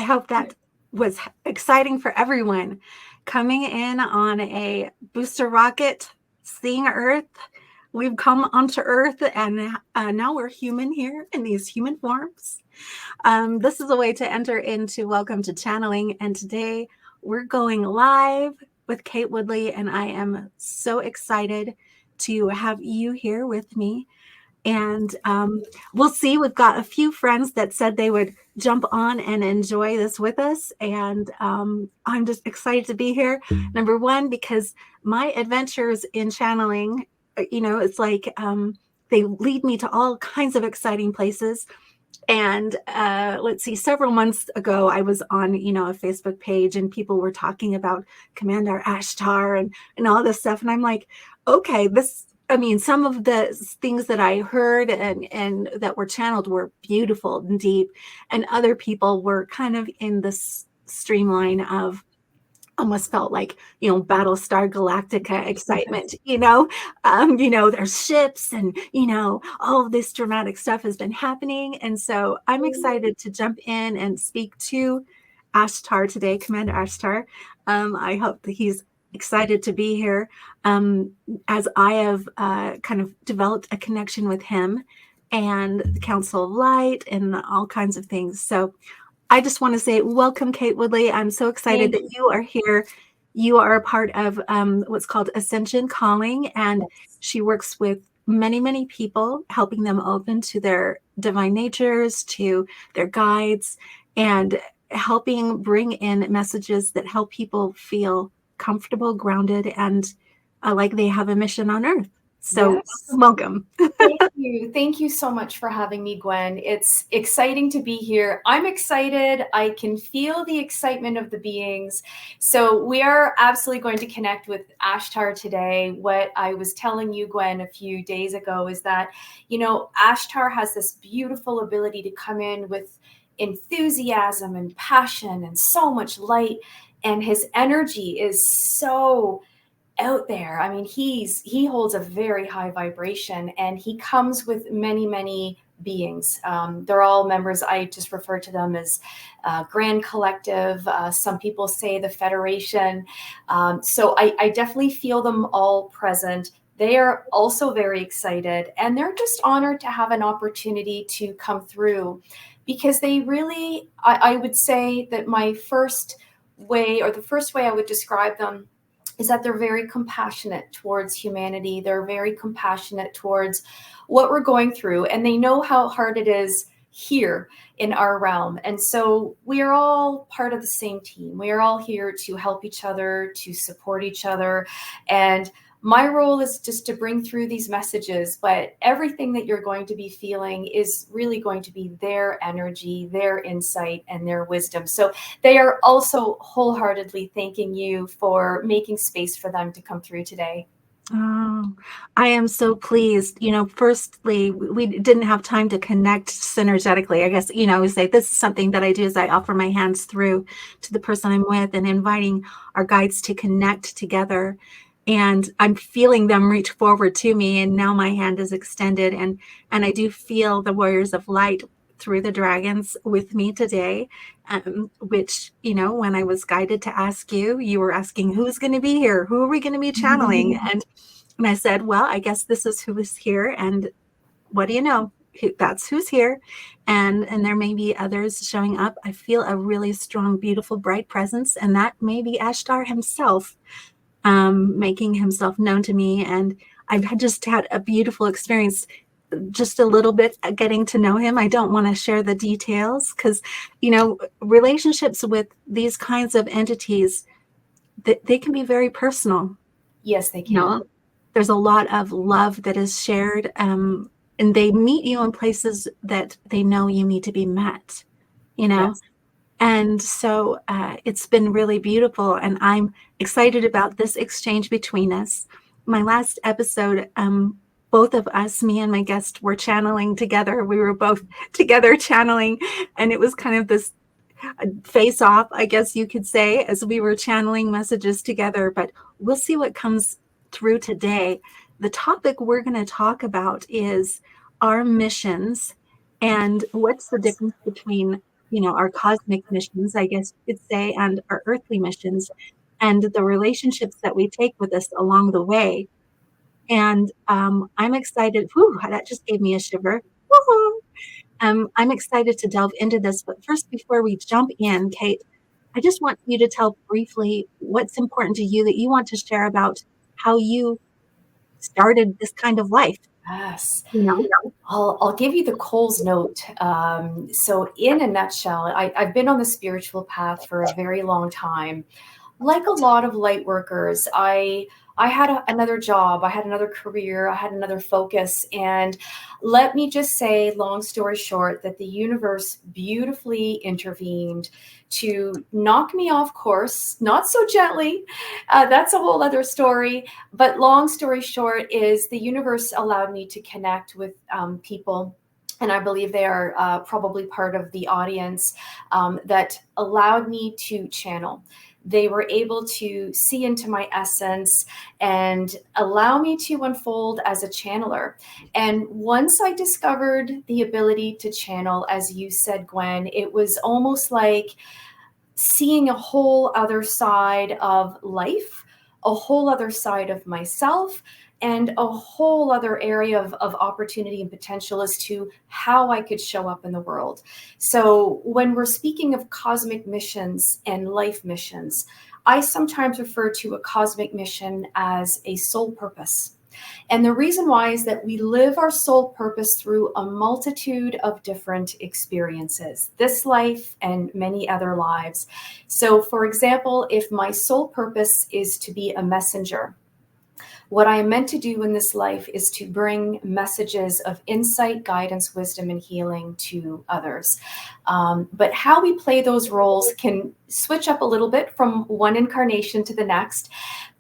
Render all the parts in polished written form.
hope that was exciting for everyone. Coming in on a booster rocket, seeing Earth. We've come onto Earth, and now we're human here in these human forms. This is a way to enter into Welcome to Channeling, and today we're going live with Kate Woodley, and I am so excited to have you here with me. And we'll see. We've got a few friends that said they would jump on and enjoy this with us. And I'm just excited to be here. Number one, because my adventures in channeling, it's like they lead me to all kinds of exciting places. And let's see, several months ago, I was on, a Facebook page and people were talking about Commander Ashtar and all this stuff. And I'm like, okay, some of the things that I heard and that were channeled were beautiful and deep. And other people were kind of in this streamline of almost felt like, Battlestar Galactica excitement, there's ships and, all of this dramatic stuff has been happening. And so I'm excited to jump in and speak to Ashtar today, Commander Ashtar. I hope that he's excited to be here, as I have kind of developed a connection with him and the Council of Light and all kinds of things. So I just want to say welcome, Kate Woodley. I'm so excited that you are here. You are a part of what's called Ascension Calling, and she works with many, many people, helping them open to their divine natures, to their guides, and helping bring in messages that help people feel comfortable, grounded, and like they have a mission on Earth. So yes. Welcome. Thank you so much for having me, Gwen. It's exciting to be here. I'm excited. I can feel the excitement of the beings. So we are absolutely going to connect with Ashtar today. What I was telling you, Gwen, a few days ago is that, Ashtar has this beautiful ability to come in with enthusiasm and passion and so much light. And his energy is so out there. I mean, he holds a very high vibration, and he comes with many, many beings. They're all members. I just refer to them as Grand Collective. Some people say the Federation. So I definitely feel them all present. They are also very excited, and they're just honored to have an opportunity to come through, because they really, I would say that the first way I would describe them is that they're very compassionate towards humanity. They're very compassionate towards what we're going through, and they know how hard it is here in our realm. And so we are all part of the same team. We are all here to help each other, to support each other. And my role is just to bring through these messages, but everything that you're going to be feeling is really going to be their energy, their insight, and their wisdom. So they are also wholeheartedly thanking you for making space for them to come through today. Oh, I am so pleased. Firstly, we didn't have time to connect synergetically. I guess, we say this is something that I do is I offer my hands through to the person I'm with and inviting our guides to connect together. And I'm feeling them reach forward to me, and now my hand is extended, and I do feel the warriors of light through the dragons with me today, which, when I was guided to ask you, you were asking who's going to be here, who are we going to be channeling? And I said, well, I guess this is who is here, and what do you know? That's who's here, and there may be others showing up. I feel a really strong, beautiful, bright presence, and that may be Ashtar himself. Making himself known to me. And I've just had a beautiful experience, just a little bit getting to know him. I don't want to share the details because, relationships with these kinds of entities, they can be very personal. Yes, they can. There's a lot of love that is shared, and they meet you in places that they know you need to be met, Yes. And so it's been really beautiful, and I'm excited about this exchange between us. My last episode, both of us, me and my guest, were channeling together. We were both together channeling, and it was kind of this face off, I guess you could say, as we were channeling messages together. But we'll see what comes through today. The topic we're going to talk about is our missions and what's the difference between our cosmic missions, I guess you could say, and our earthly missions, and the relationships that we take with us along the way. And I'm excited. Whew, that just gave me a shiver. Woo-hoo. I'm excited to delve into this. But first, before we jump in, Kate, I just want you to tell briefly what's important to you that you want to share about how you started this kind of life. Yes. You know, I'll give you the Coles note. So, in a nutshell, I've been on the spiritual path for a very long time. Like a lot of light workers, I had another job, I had another career, I had another focus. And let me just say, long story short, that the universe beautifully intervened to knock me off course, not so gently. That's a whole other story. But long story short is the universe allowed me to connect with people. And I believe they are probably part of the audience that allowed me to channel. They were able to see into my essence and allow me to unfold as a channeler. And once I discovered the ability to channel, as you said, Gwen, it was almost like seeing a whole other side of life, a whole other side of myself, and a whole other area of opportunity and potential as to how I could show up in the world. So when we're speaking of cosmic missions and life missions, I sometimes refer to a cosmic mission as a soul purpose. And the reason why is that we live our soul purpose through a multitude of different experiences, this life and many other lives. So, for example, if my soul purpose is to be a messenger, what I am meant to do in this life is to bring messages of insight, guidance, wisdom, and healing to others. But how we play those roles can switch up a little bit from one incarnation to the next.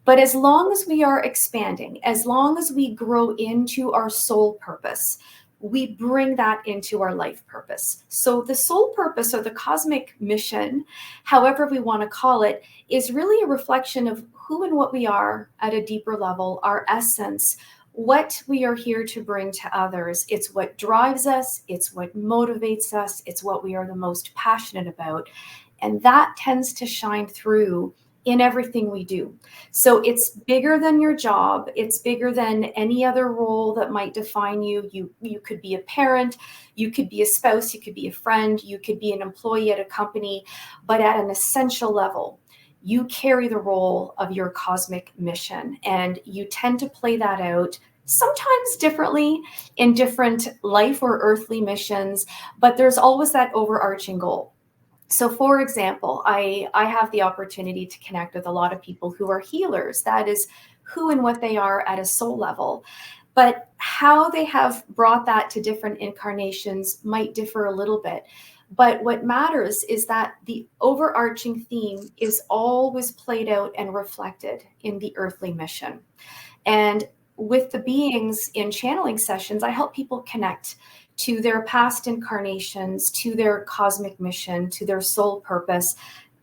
But as long as we are expanding, as long as we grow into our soul purpose, we bring that into our life purpose. So the soul purpose, or the cosmic mission, however we want to call it, is really a reflection of who and what we are at a deeper level, our essence, what we are here to bring to others. It's what drives us. It's what motivates us. It's what we are the most passionate about. And that tends to shine through in everything we do. So it's bigger than your job. It's bigger than any other role that might define you. You could be a parent, you could be a spouse, you could be a friend, you could be an employee at a company, but at an essential level, you carry the role of your cosmic mission, and you tend to play that out sometimes differently in different life or earthly missions, but there's always that overarching goal. So, for example, I have the opportunity to connect with a lot of people who are healers. That is who and what they are at a soul level. But how they have brought that to different incarnations might differ a little bit. But what matters is that the overarching theme is always played out and reflected in the earthly mission. And with the beings in channeling sessions, I help people connect to their past incarnations, to their cosmic mission, to their soul purpose.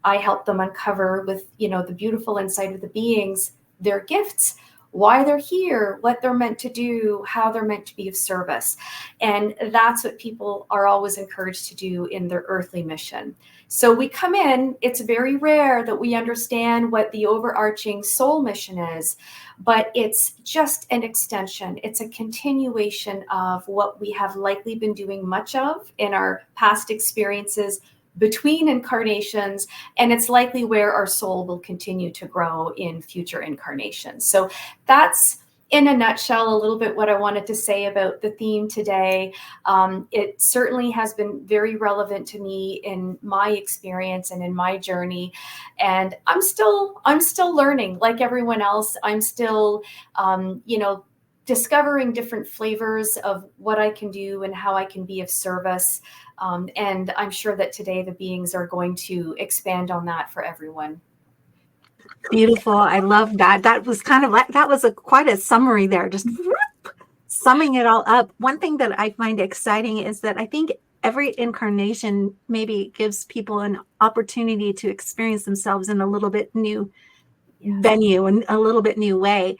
I help them uncover with, the beautiful insight of the beings, their gifts, why they're here, what they're meant to do, how they're meant to be of service. And that's what people are always encouraged to do in their earthly mission. So we come in, it's very rare that we understand what the overarching soul mission is, but it's just an extension. It's a continuation of what we have likely been doing much of in our past experiences between incarnations, and it's likely where our soul will continue to grow in future incarnations. So that's, in a nutshell, a little bit what I wanted to say about the theme today. It certainly has been very relevant to me in my experience and in my journey. And I'm still learning like everyone else. I'm still, discovering different flavors of what I can do and how I can be of service. And I'm sure that today the beings are going to expand on that for everyone. beautiful. I love that. That was kind of like, that was quite a summary there, just summing it all up. One thing that I find exciting is that I think every incarnation maybe gives people an opportunity to experience themselves in a little bit new venue and a little bit new way.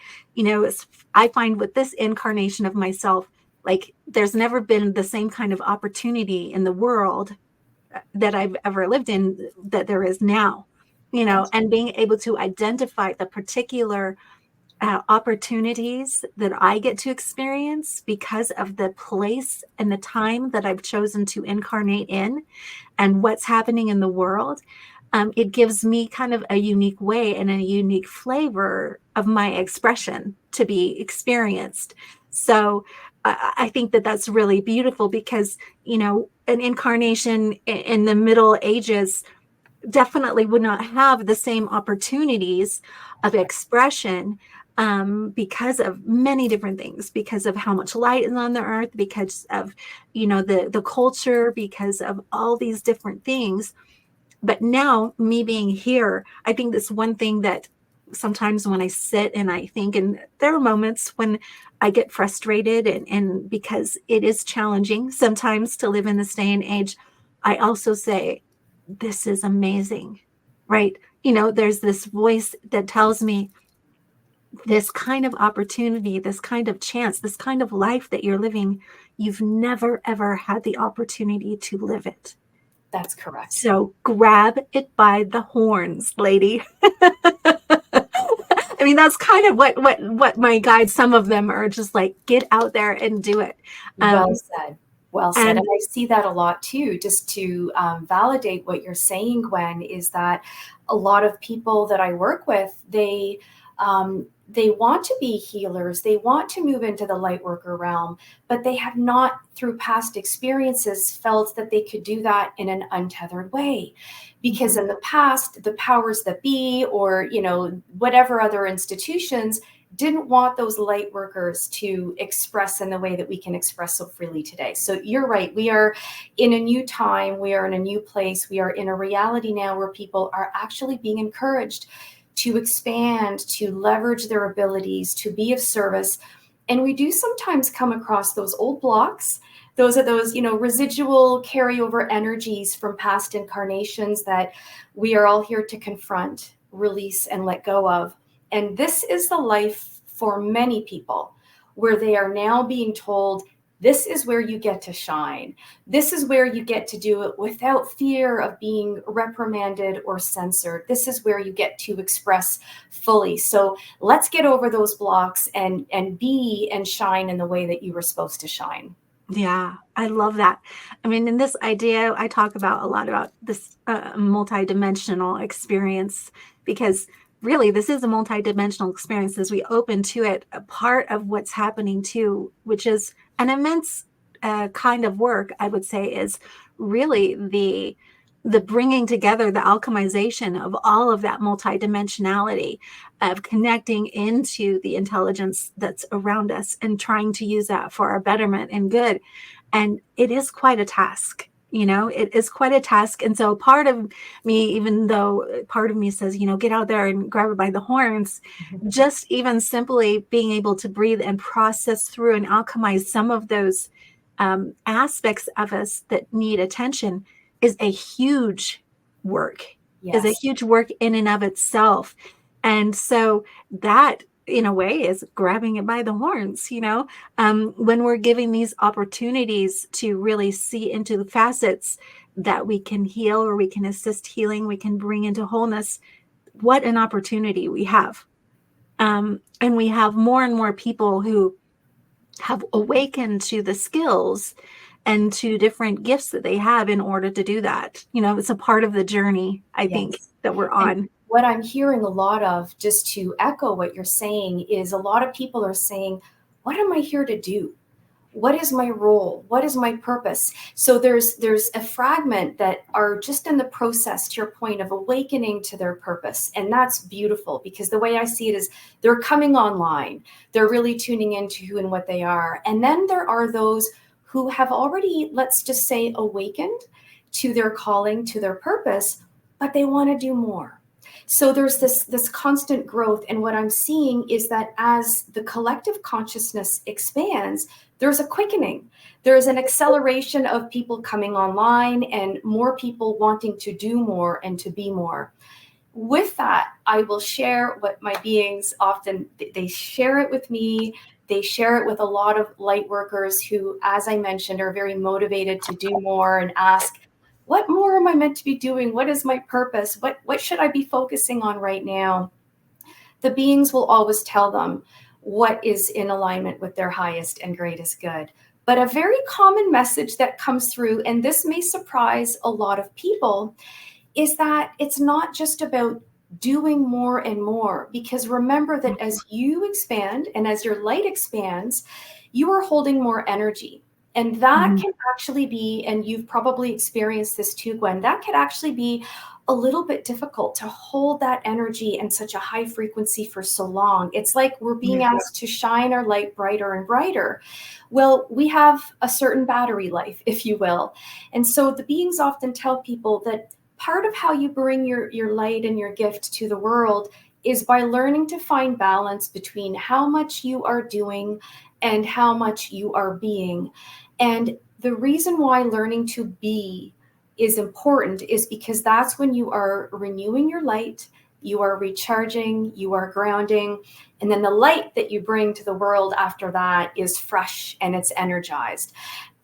I find with this incarnation of myself, like there's never been the same kind of opportunity in the world that I've ever lived in that there is now, and being able to identify the particular opportunities that I get to experience because of the place and the time that I've chosen to incarnate in and what's happening in the world. It gives me kind of a unique way and a unique flavor of my expression to be experienced. So I think that that's really beautiful because, an incarnation in the Middle Ages definitely would not have the same opportunities of expression because of many different things, because of how much light is on the earth, because of, the culture, because of all these different things. But now, me being here, I think that's one thing that sometimes when I sit and I think, and there are moments when I get frustrated and because it is challenging sometimes to live in this day and age, I also say, this is amazing, right? There's this voice that tells me this kind of opportunity, this kind of chance, this kind of life that you're living, you've never, ever had the opportunity to live it. That's correct. So grab it by the horns, lady. I mean, that's kind of what my guides, some of them are just like, get out there and do it. Well said. Well said. And I see that a lot too, just to validate what you're saying, Gwen, is that a lot of people that I work with, they want to be healers. They want to move into the light worker realm, but they have not, through past experiences, felt that they could do that in an untethered way. Because in the past, the powers that be, or, whatever other institutions, didn't want those light workers to express in the way that we can express so freely today. So you're right. We are in a new time. We are in a new place. We are in a reality now where people are actually being encouraged to expand, to leverage their abilities, to be of service. And we do sometimes come across those old blocks. Those are those, residual carryover energies from past incarnations that we are all here to confront, release, and let go of. And this is the life for many people, where they are now being told, this is where you get to shine. This is where you get to do it without fear of being reprimanded or censored. This is where you get to express fully. So let's get over those blocks and be and shine in the way that you were supposed to shine. Yeah, I love that. I mean, in this idea, I talk about a lot about this multidimensional experience, because really this is a multidimensional experience as we open to it. A part of what's happening too, which is an immense kind of work, I would say, is really the bringing together, the alchemization of all of that multidimensionality, of connecting into the intelligence that's around us and trying to use that for our betterment and good. And it is quite a task. It is quite a task. And so part of me, even though part of me says, get out there and grab it by the horns, just even simply being able to breathe and process through and alchemize some of those aspects of us that need attention is a huge work, is a huge work in and of itself. And so that, in a way, is grabbing it by the horns, when we're giving these opportunities to really see into the facets that we can heal, or we can assist healing, we can bring into wholeness. What an opportunity we have. And we have more and more people who have awakened to the skills and to different gifts that they have in order to do that. It's a part of the journey, I think, that we're on. And what I'm hearing a lot of, just to echo what you're saying, is a lot of people are saying, what am I here to do? What is my role? What is my purpose? So there's a fragment that are just in the process, to your point, of awakening to their purpose. And that's beautiful, because the way I see it is they're coming online. They're really tuning into who and what they are. And then there are those who have already, let's just say, awakened to their calling, to their purpose, but they want to do more. So there's this constant growth. And what I'm seeing is that as the collective consciousness expands, there's a quickening. There's an acceleration of people coming online and more people wanting to do more and to be more. With that, I will share what my beings often, they share it with me. They share it with a lot of light workers who, as I mentioned, are very motivated to do more and ask, what more am I meant to be doing? What is my purpose? What should I be focusing on right now? The beings will always tell them what is in alignment with their highest and greatest good. But a very common message that comes through, and this may surprise a lot of people, is that it's not just about doing more and more. Because remember that as you expand and as your light expands, you are holding more energy. And that can actually be, and you've probably experienced this too, Gwen, that could actually be a little bit difficult to hold that energy and such a high frequency for so long. It's like we're being asked to shine our light brighter and brighter. Well, we have a certain battery life, if you will. And so the beings often tell people that part of how you bring your light and your gift to the world is by learning to find balance between how much you are doing and how much you are being. And the reason why learning to be is important is because that's when you are renewing your light, you are recharging, you are grounding, and then the light that you bring to the world after that is fresh and it's energized.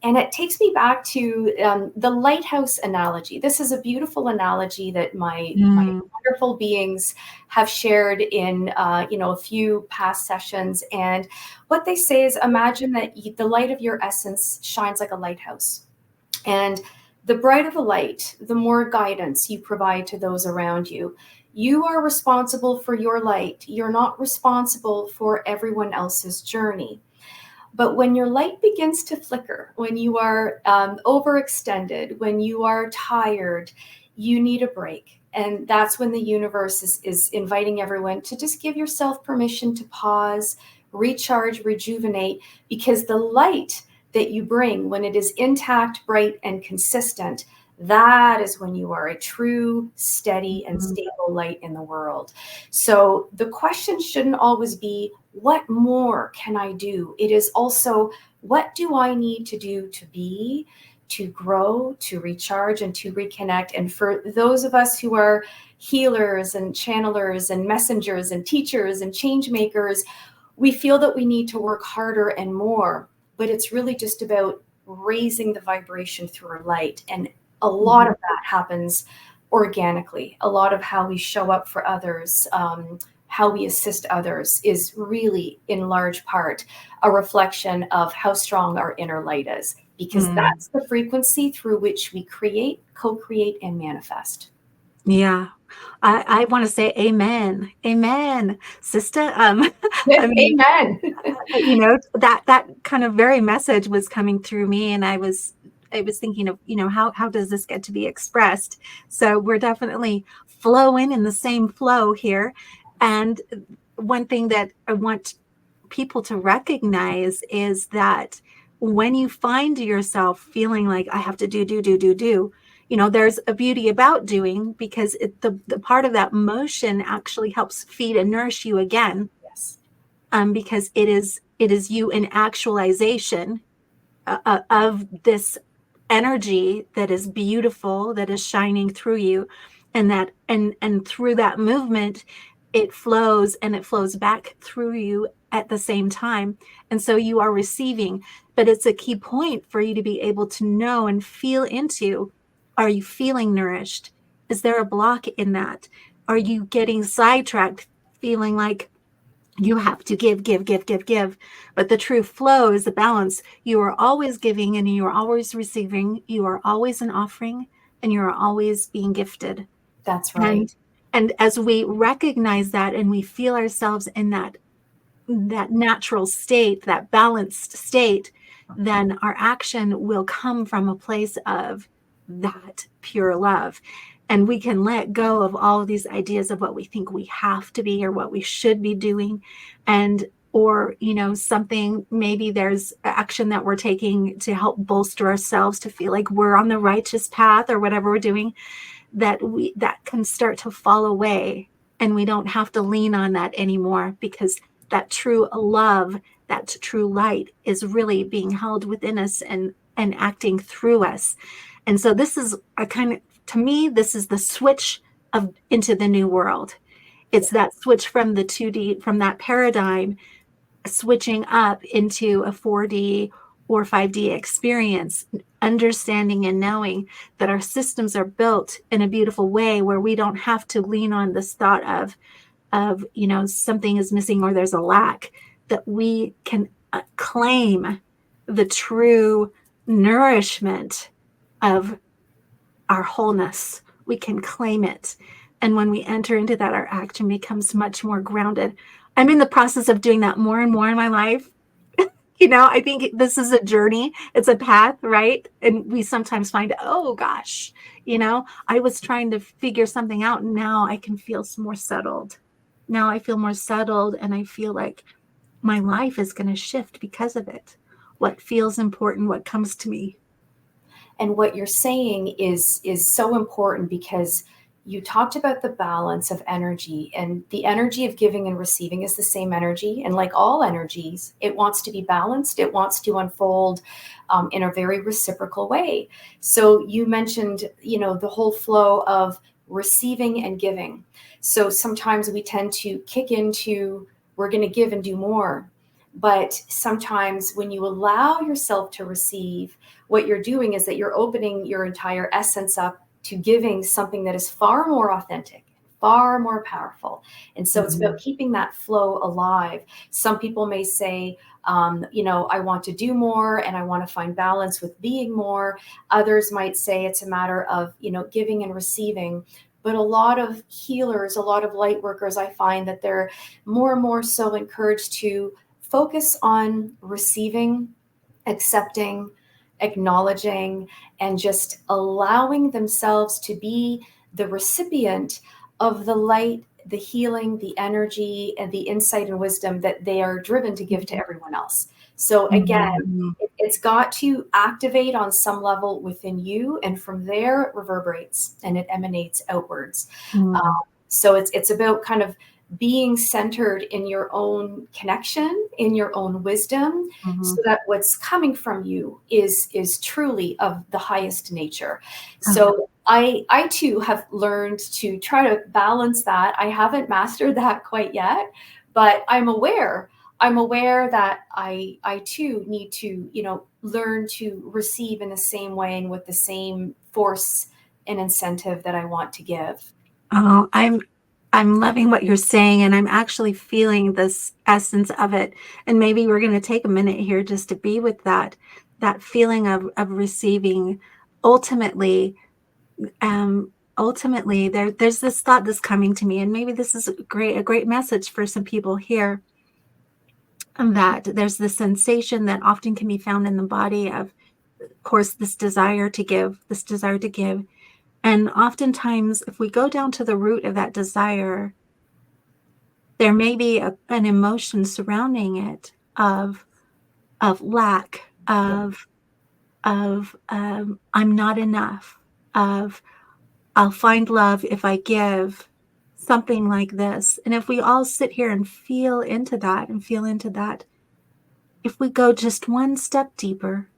And it takes me back to the lighthouse analogy. This is a beautiful analogy that my wonderful beings have shared in a few past sessions. And what they say is, imagine that the light of your essence shines like a lighthouse. And the brighter the light, the more guidance you provide to those around you. You are responsible for your light. You're not responsible for everyone else's journey. But when your light begins to flicker, when you are overextended, when you are tired, you need a break. And that's when the universe is inviting everyone to just give yourself permission to pause, recharge, rejuvenate, because the light that you bring, when it is intact, bright, and consistent, that is when you are a true, steady, and stable light in the world. So the question shouldn't always be, what more can I do? It is also, what do I need to do to be, to grow, to recharge, and to reconnect? And for those of us who are healers and channelers and messengers and teachers and change makers, we feel that we need to work harder and more, but it's really just about raising the vibration through our light. And a lot of that happens organically. A lot of how we show up for others, how we assist others is really in large part a reflection of how strong our inner light is, because that's the frequency through which we create, co-create, and manifest. Yeah. I want to say amen. Amen, sister. Amen. That kind of very message was coming through me, and I was thinking of, how does this get to be expressed? So we're definitely flowing in the same flow here. And one thing that I want people to recognize is that when you find yourself feeling like I have to do, there's a beauty about doing, because the part of that motion actually helps feed and nourish you again. Yes. Because it is you in actualization of this energy that is beautiful, that is shining through you, and that and through that movement, it flows, and it flows back through you at the same time. And so you are receiving, but it's a key point for you to be able to know and feel into, are you feeling nourished? Is there a block in that? Are you getting sidetracked, feeling like you have to give? But the true flow is the balance. You are always giving and you are always receiving. You are always an offering and you are always being gifted. That's right. And as we recognize that and we feel ourselves in that natural state, that balanced state, then our action will come from a place of that pure love. And we can let go of all of these ideas of what we think we have to be or what we should be doing. Or something, maybe there's action that we're taking to help bolster ourselves to feel like we're on the righteous path or whatever we're doing, that can start to fall away. And we don't have to lean on that anymore, because that true love, that true light is really being held within us and acting through us. And so this is to me, this is the switch into the new world. It's that switch from the 2D, from that paradigm, switching up into a 4D or 5D experience. understanding and knowing that our systems are built in a beautiful way where we don't have to lean on this thought of something is missing or there's a lack, that we can claim the true nourishment of our wholeness. We can claim it. And when we enter into that, our action becomes much more grounded. I'm in the process of doing that more and more in my life. I think this is a journey. It's a path, right? And we sometimes find, oh gosh, I was trying to figure something out, and now I can feel more settled. Now I feel more settled, and I feel like my life is going to shift because of it. What feels important, what comes to me. And what you're saying is so important, because you talked about the balance of energy, and the energy of giving and receiving is the same energy. And like all energies, it wants to be balanced. It wants to unfold in a very reciprocal way. So you mentioned, the whole flow of receiving and giving. So sometimes we tend to kick into, we're going to give and do more. But sometimes when you allow yourself to receive, what you're doing is that you're opening your entire essence up to giving something that is far more authentic, far more powerful. And so it's about keeping that flow alive. Some people may say, I want to do more and I want to find balance with being more. Others might say it's a matter of, giving and receiving. But a lot of healers, a lot of light workers, I find that they're more and more so encouraged to focus on receiving, accepting, acknowledging, and just allowing themselves to be the recipient of the light, the healing, the energy, and the insight and wisdom that they are driven to give to everyone else. So again, it's got to activate on some level within you, and from there it reverberates and it emanates outwards. So it's about kind of being centered in your own connection, in your own wisdom, so that what's coming from you is truly of the highest nature. So I too have learned to try to balance that. I haven't mastered that quite yet, but I'm aware that I too need to, learn to receive in the same way and with the same force and incentive that I want to give. Oh, I'm loving what you're saying, and I'm actually feeling this essence of it. And maybe we're going to take a minute here just to be with that feeling of receiving. Ultimately, there's this thought that's coming to me, and maybe this is a great message for some people here. That there's this sensation that often can be found in the body of course, this desire to give. And oftentimes, if we go down to the root of that desire, there may be an emotion surrounding it of lack, of I'm not enough, of I'll find love if I give, something like this. And if we all sit here and feel into that, if we go just one step deeper,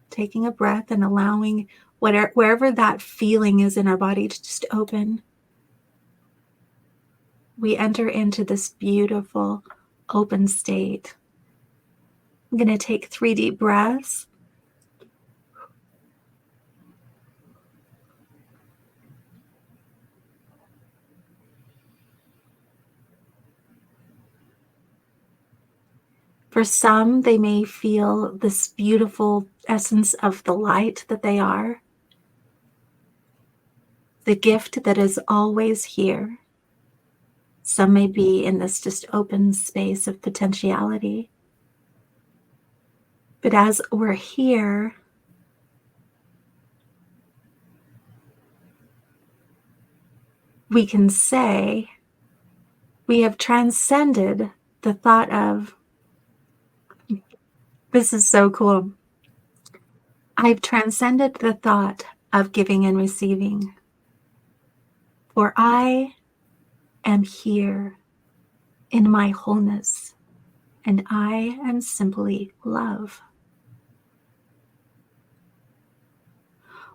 taking a breath and allowing wherever that feeling is in our body to just open, we enter into this beautiful open state. I'm going to take 3 deep breaths. For some, they may feel this beautiful essence of the light that they are, the gift that is always here. Some may be in this just open space of potentiality. But as we're here, we can say we have transcended the thought of, this is so cool. I've transcended the thought of giving and receiving. For I am here in my wholeness, and I am simply love.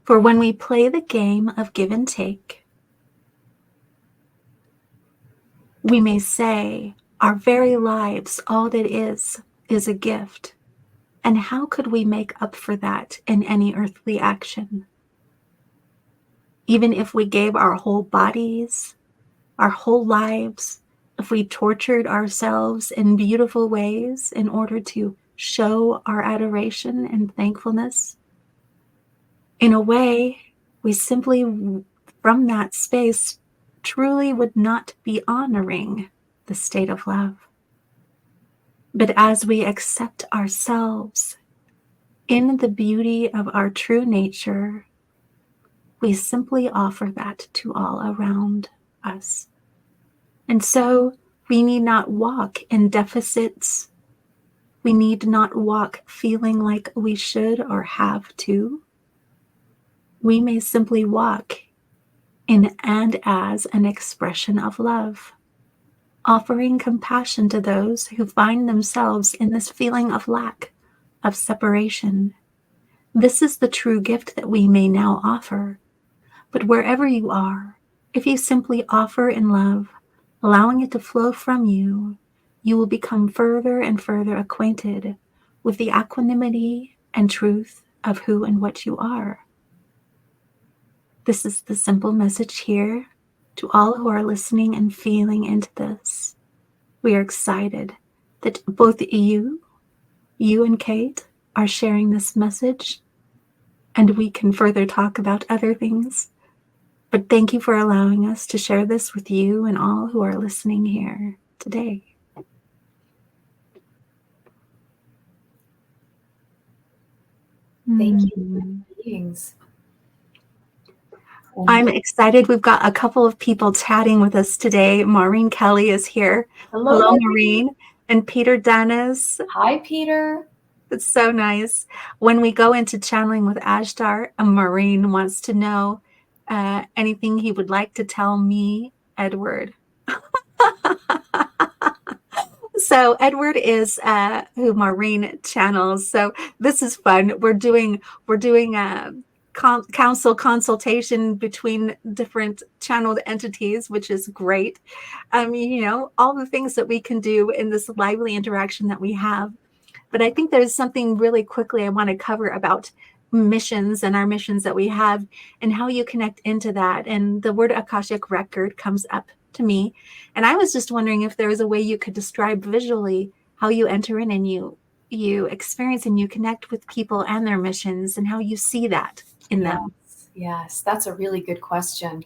For when we play the game of give and take, we may say our very lives, all that is a gift. And how could we make up for that in any earthly action? Even if we gave our whole bodies, our whole lives, if we tortured ourselves in beautiful ways in order to show our adoration and thankfulness, in a way, we simply, from that space, truly would not be honoring the state of love. But as we accept ourselves in the beauty of our true nature, we simply offer that to all around us. And so we need not walk in deficits. We need not walk feeling like we should or have to. We may simply walk in and as an expression of love, offering compassion to those who find themselves in this feeling of lack, of separation. This is the true gift that we may now offer. But wherever you are, if you simply offer in love, allowing it to flow from you, you will become further and further acquainted with the equanimity and truth of who and what you are. This is the simple message here to all who are listening and feeling into this. We are excited that both you and Kate are sharing this message, and we can further talk about other things. But thank you for allowing us to share this with you and all who are listening here today. Thank you, beings. I'm excited. We've got a couple of people chatting with us today. Maureen Kelly is here. Hello, Maureen. And Peter Dennis. Hi, Peter. It's so nice. When we go into channeling with Ashtar, Maureen wants to know anything he would like to tell me, Edward. So Edward is who Maureen channels. So this is fun. We're doing council consultation between different channeled entities, which is great. All the things that we can do in this lively interaction that we have. But I think there's something really quickly I want to cover about missions and our missions that we have and how you connect into that. And the word Akashic record comes up to me. And I was just wondering if there was a way you could describe visually how you enter in and you experience and you connect with people and their missions and how you see that in them. Yes, that's a really good question.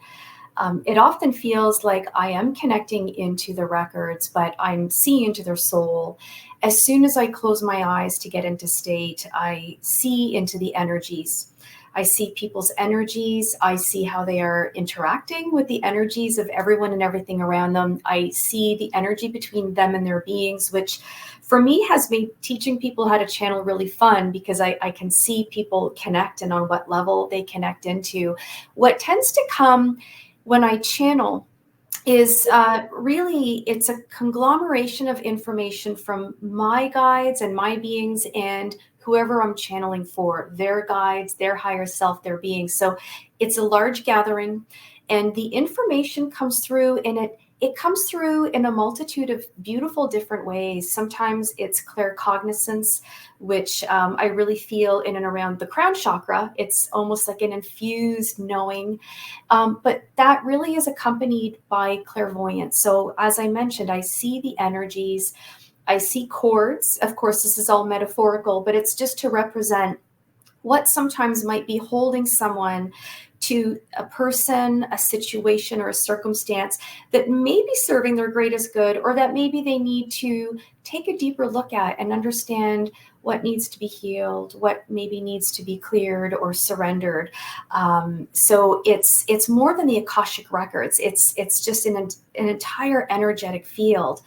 It often feels like I am connecting into the records, but I'm seeing into their soul. As soon as I close my eyes to get into state, I see into the energies. I see people's energies. I see how they are interacting with the energies of everyone and everything around them. I see the energy between them and their beings, which for me has made teaching people how to channel really fun because I can see people connect and on what level they connect into. What tends to come when I channel is really, it's a conglomeration of information from my guides and my beings and whoever I'm channeling for, their guides, their higher self, their beings. So it's a large gathering and the information comes through and it comes through in a multitude of beautiful different ways. Sometimes it's claircognizance, which I really feel in and around the crown chakra. It's almost like an infused knowing, but that really is accompanied by clairvoyance. So as I mentioned, I see the energies, I see cords. Of course, this is all metaphorical, but it's just to represent what sometimes might be holding someone to a person, a situation, or a circumstance that may be serving their greatest good, or that maybe they need to take a deeper look at and understand what needs to be healed, what maybe needs to be cleared or surrendered. So it's more than the Akashic records. It's just an entire energetic field.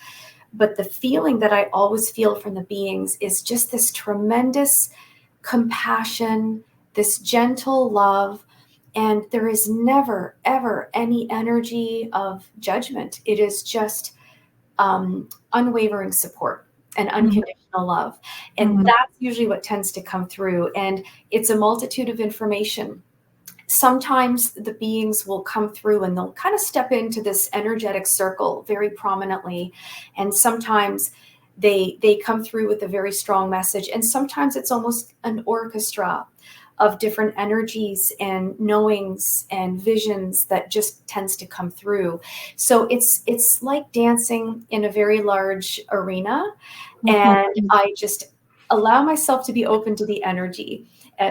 But the feeling that I always feel from the beings is just this tremendous compassion, this gentle love, and there is never, ever any energy of judgment. It is just unwavering support and unconditional love. And that's usually what tends to come through. And it's a multitude of information. Sometimes the beings will come through and they'll kind of step into this energetic circle very prominently. And sometimes they come through with a very strong message. And sometimes it's almost an orchestra of different energies and knowings and visions that just tends to come through. So it's like dancing in a very large arena. And I just allow myself to be open to the energy.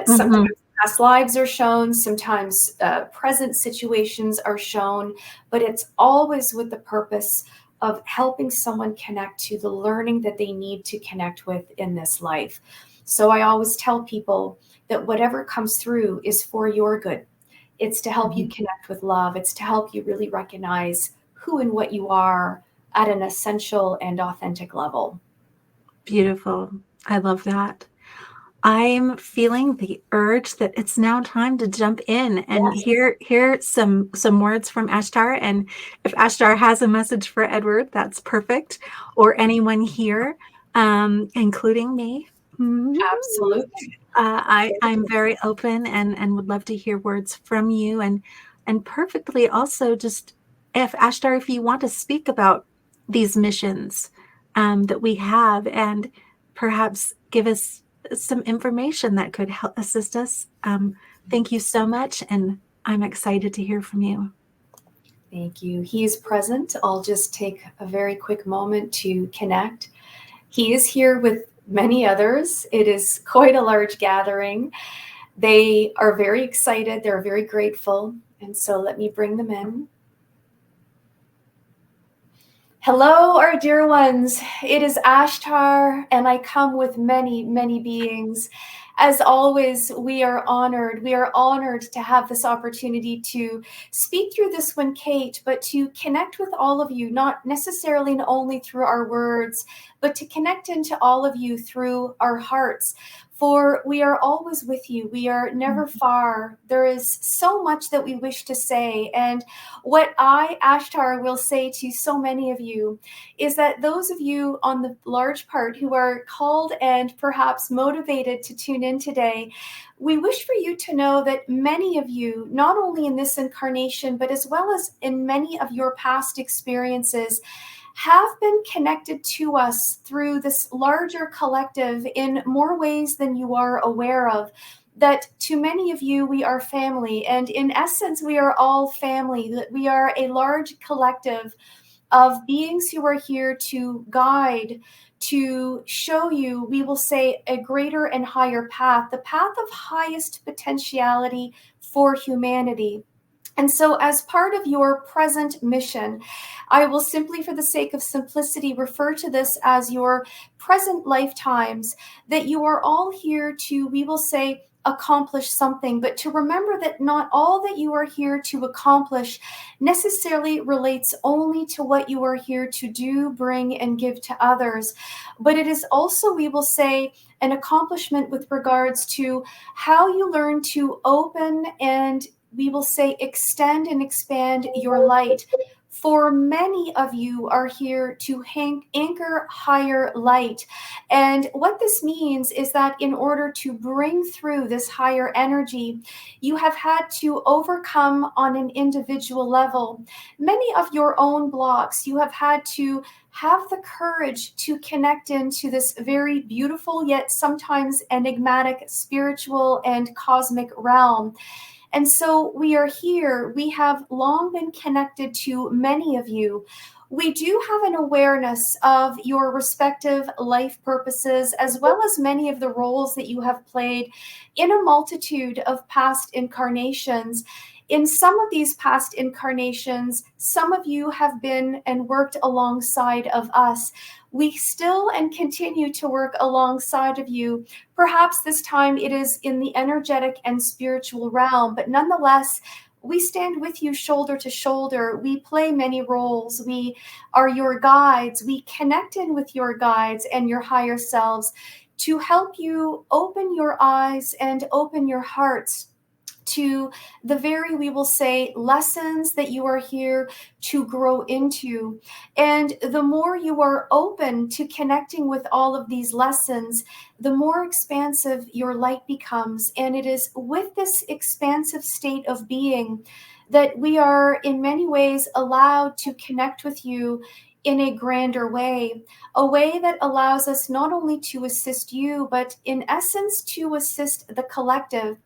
Sometimes past lives are shown, sometimes present situations are shown, but it's always with the purpose of helping someone connect to the learning that they need to connect with in this life. So I always tell people that whatever comes through is for your good. It's to help you connect with love. It's to help you really recognize who and what you are at an essential and authentic level. Beautiful. I love that. I'm feeling the urge that it's now time to jump in and hear some words from Ashtar. And if Ashtar has a message for Edward, that's perfect. Or anyone here, including me. Absolutely. I'm very open and would love to hear words from you, and perfectly also just if Ashtar, if you want to speak about these missions that we have and perhaps give us some information that could help assist us. Thank you so much, and I'm excited to hear from you. Thank you. He is present. I'll just take a very quick moment to connect. He is here with many others. It is quite a large gathering. They are very excited. They're very grateful. And so let me bring them in. Hello, our dear ones. It is Ashtar, and I come with many, many beings. As always, we are honored. We are honored to have this opportunity to speak through this one, Kate, but to connect with all of you, not necessarily and only through our words, but to connect into all of you through our hearts. For we are always with you. We are never far. There is so much that we wish to say. And what I, Ashtar, will say to so many of you is that those of you on the large part who are called and perhaps motivated to tune in today, we wish for you to know that many of you, not only in this incarnation, but as well as in many of your past experiences, have been connected to us through this larger collective in more ways than you are aware of. That to many of you, we are family. And in essence, we are all family. That we are a large collective of beings who are here to guide, to show you, we will say, a greater and higher path, the path of highest potentiality for humanity. And so as part of your present mission, I will simply, for the sake of simplicity, refer to this as your present lifetimes, that you are all here to, we will say, accomplish something, but to remember that not all that you are here to accomplish necessarily relates only to what you are here to do, bring, and give to others, but it is also, we will say, an accomplishment with regards to how you learn to open and, we will say, extend and expand your light. For many of you are here to anchor higher light. And what this means is that in order to bring through this higher energy, you have had to overcome on an individual level many of your own blocks. You have had to have the courage to connect into this very beautiful yet sometimes enigmatic spiritual and cosmic realm. And so we are here. We have long been connected to many of you. We do have an awareness of your respective life purposes, as well as many of the roles that you have played in a multitude of past incarnations. In some of these past incarnations, some of you have been and worked alongside of us. We still and continue to work alongside of you. Perhaps this time it is in the energetic and spiritual realm, but nonetheless, we stand with you shoulder to shoulder. We play many roles. We are your guides. We connect in with your guides and your higher selves to help you open your eyes and open your hearts to the very, we will say, lessons that you are here to grow into. And the more you are open to connecting with all of these lessons, the more expansive your light becomes. And it is with this expansive state of being that we are in many ways allowed to connect with you in a grander way, a way that allows us not only to assist you, but in essence to assist the collective.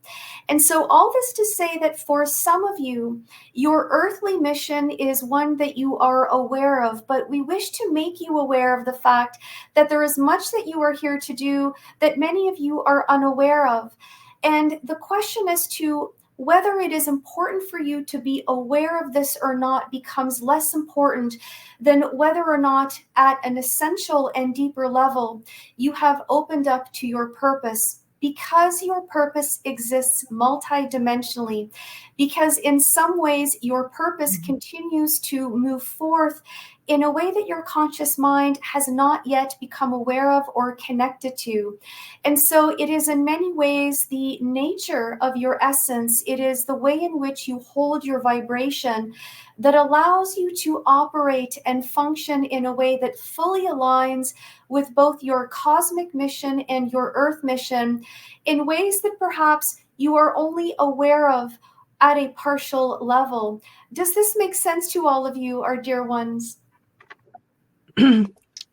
And so all this to say that for some of you, your earthly mission is one that you are aware of, but we wish to make you aware of the fact that there is much that you are here to do that many of you are unaware of. And the question as to whether it is important for you to be aware of this or not becomes less important than whether or not at an essential and deeper level you have opened up to your purpose, because your purpose exists multidimensionally, because in some ways your purpose continues to move forth in a way that your conscious mind has not yet become aware of or connected to. And so it is in many ways the nature of your essence. It is the way in which you hold your vibration that allows you to operate and function in a way that fully aligns with both your cosmic mission and your earth mission in ways that perhaps you are only aware of at a partial level. Does this make sense to all of you, our dear ones?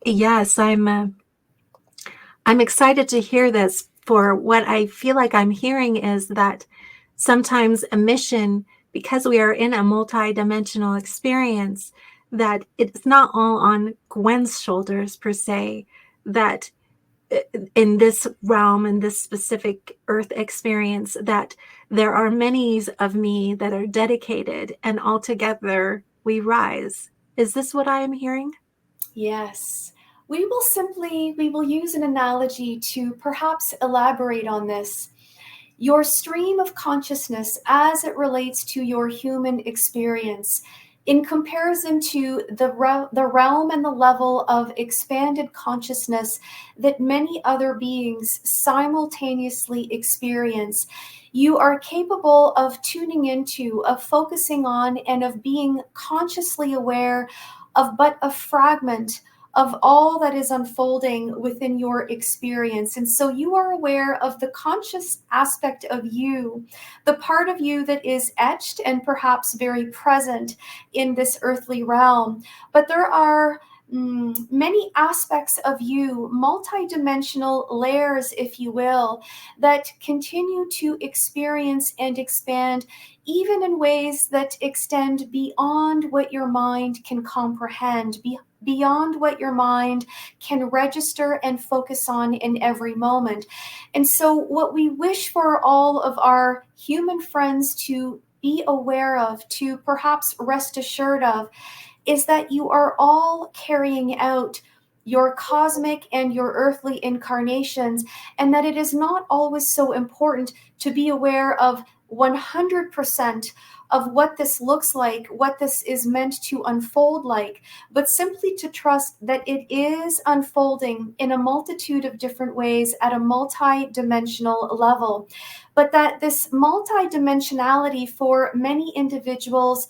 Yes, I'm excited to hear this. For what I feel like I'm hearing is that sometimes a mission, because we are in a multi-dimensional experience, that it's not all on Gwen's shoulders per se, that in this realm, in this specific earth experience, that there are many of me that are dedicated, and all together we rise. Is this what I am hearing? Yes. We will use an analogy to perhaps elaborate on this. Your stream of consciousness as it relates to your human experience in comparison to the realm and the level of expanded consciousness that many other beings simultaneously experience. You are capable of tuning into, of focusing on, and of being consciously aware of but a fragment of all that is unfolding within your experience. And so you are aware of the conscious aspect of you, the part of you that is etched and perhaps very present in this earthly realm. But there are many aspects of you, multidimensional layers, if you will, that continue to experience and expand, even in ways that extend beyond what your mind can comprehend, beyond what your mind can register and focus on in every moment. And so what we wish for all of our human friends to be aware of, to perhaps rest assured of, is that you are all carrying out your cosmic and your earthly incarnations, and that it is not always so important to be aware of 100% of what this looks like, what this is meant to unfold like, but simply to trust that it is unfolding in a multitude of different ways at a multi-dimensional level. But that this multi-dimensionality for many individuals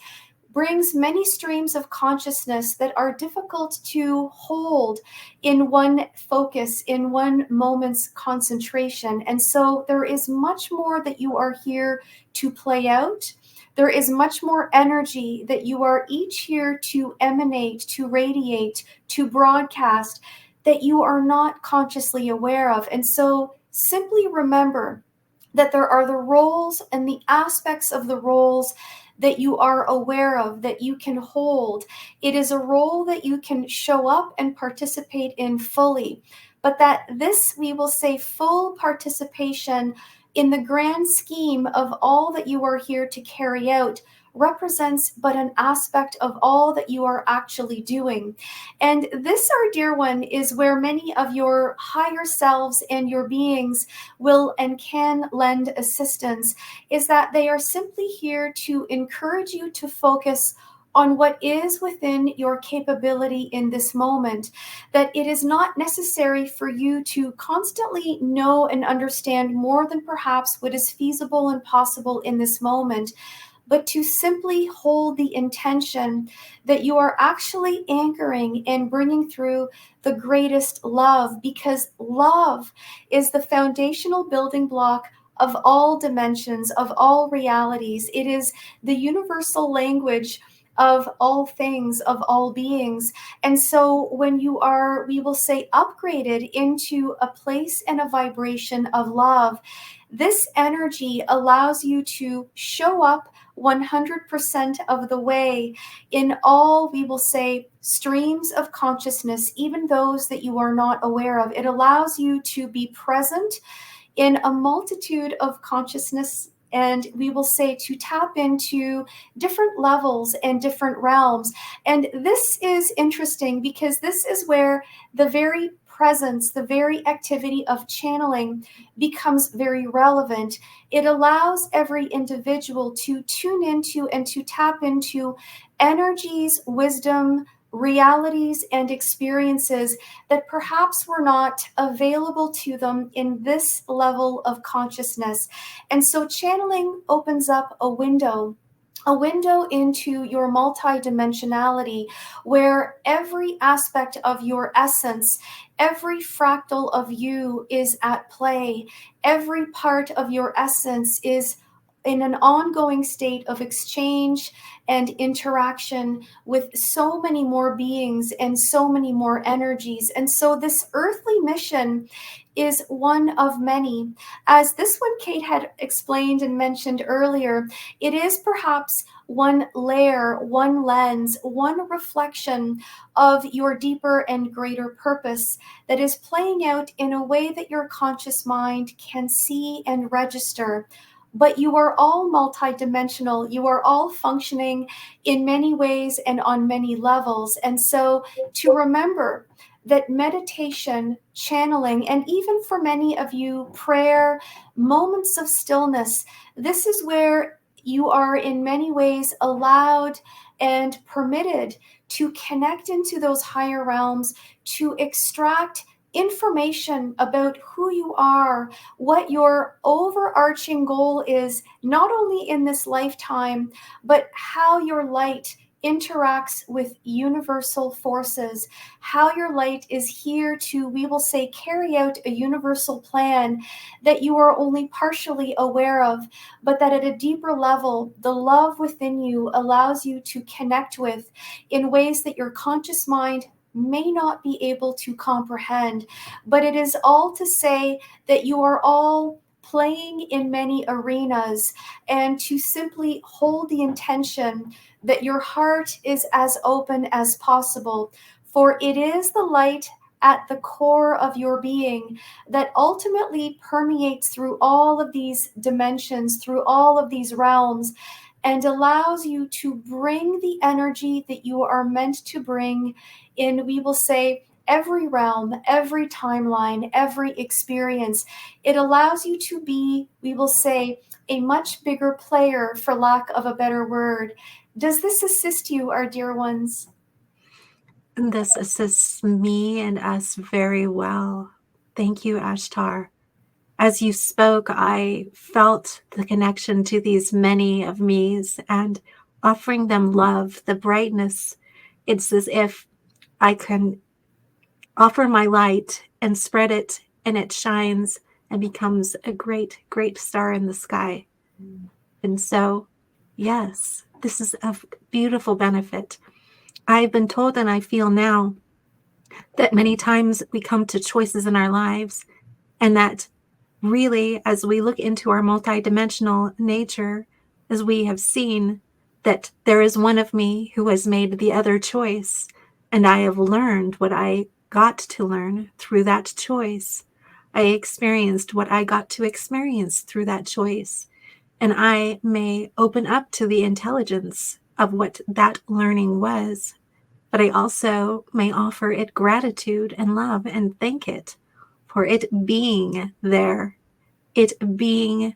brings many streams of consciousness that are difficult to hold in one focus, in one moment's concentration. And so there is much more that you are here to play out. There is much more energy that you are each here to emanate, to radiate, to broadcast, that you are not consciously aware of. And so simply remember that there are the roles and the aspects of the roles that you are aware of, that you can hold. It is a role that you can show up and participate in fully, but that this, we will say, full participation in the grand scheme of all that you are here to carry out represents but an aspect of all that you are actually doing. And this, our dear one, is where many of your higher selves and your beings will and can lend assistance, is that they are simply here to encourage you to focus on what is within your capability in this moment, that it is not necessary for you to constantly know and understand more than perhaps what is feasible and possible in this moment, but to simply hold the intention that you are actually anchoring and bringing through the greatest love, because love is the foundational building block of all dimensions, of all realities. It is the universal language of all things, of all beings. And so when you are, we will say, upgraded into a place and a vibration of love, this energy allows you to show up 100% of the way in all, we will say, streams of consciousness, even those that you are not aware of. It allows you to be present in a multitude of consciousness, and we will say to tap into different levels and different realms. And this is interesting because this is where the very presence, the very activity of channeling becomes very relevant. It allows every individual to tune into and to tap into energies, wisdom, realities, and experiences that perhaps were not available to them in this level of consciousness. And so channeling opens up a window into your multidimensionality, where every aspect of your essence, every fractal of you is at play. Every part of your essence is in an ongoing state of exchange and interaction with so many more beings and so many more energies. And so this earthly mission is one of many. As this one Kate had explained and mentioned earlier, it is perhaps one layer, one lens, one reflection of your deeper and greater purpose that is playing out in a way that your conscious mind can see and register. But you are all multidimensional. You are all functioning in many ways and on many levels. And so to remember that meditation, channeling, and even for many of you, prayer, moments of stillness, this is where you are in many ways allowed and permitted to connect into those higher realms, to extract information about who you are, what your overarching goal is, not only in this lifetime, but how your light interacts with universal forces, how your light is here to, we will say, carry out a universal plan that you are only partially aware of, but that at a deeper level, the love within you allows you to connect with in ways that your conscious mind may not be able to comprehend. But it is all to say that you are all playing in many arenas, and to simply hold the intention that your heart is as open as possible, for it is the light at the core of your being that ultimately permeates through all of these dimensions, through all of these realms, and allows you to bring the energy that you are meant to bring in, we will say, every realm, every timeline, every experience. It allows you to be, we will say, a much bigger player, for lack of a better word. Does this assist you, our dear ones? This assists me and us very well. Thank you, Ashtar. As you spoke, I felt the connection to these many of me's and offering them love, the brightness. It's as if I can offer my light and spread it, and it shines and becomes a great, great star in the sky. And so, yes, this is a beautiful benefit. I've been told, and I feel now, that many times we come to choices in our lives, and that really, as we look into our multidimensional nature, as we have seen that there is one of me who has made the other choice, and I have learned what I got to learn through that choice. I experienced what I got to experience through that choice, and I may open up to the intelligence of what that learning was, but I also may offer it gratitude and love and thank it for it being there, it being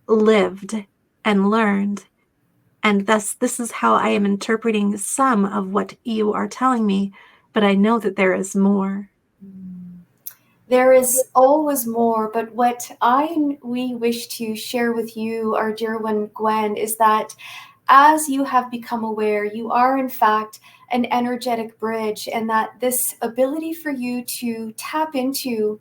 lived and learned. And thus, this is how I am interpreting some of what you are telling me, but I know that there is more. There is always more, but what we wish to share with you, our dear one, Gwen, is that as you have become aware, you are in fact an energetic bridge, and that this ability for you to tap into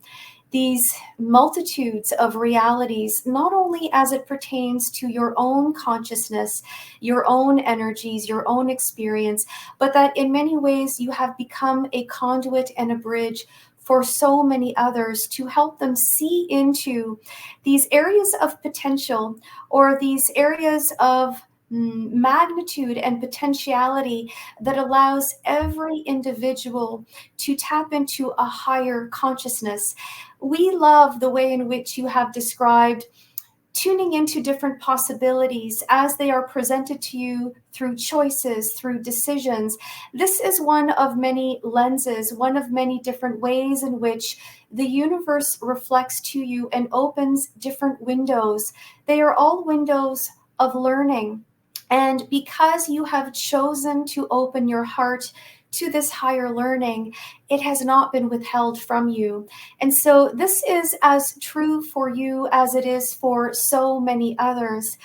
these multitudes of realities, not only as it pertains to your own consciousness, your own energies, your own experience, but that in many ways you have become a conduit and a bridge for so many others to help them see into these areas of potential, or these areas of magnitude and potentiality that allows every individual to tap into a higher consciousness. We love the way in which you have described tuning into different possibilities as they are presented to you through choices, through decisions. This is one of many lenses, one of many different ways in which the universe reflects to you and opens different windows. They are all windows of learning. And because you have chosen to open your heart to this higher learning, it has not been withheld from you. And so this is as true for you as it is for so many others.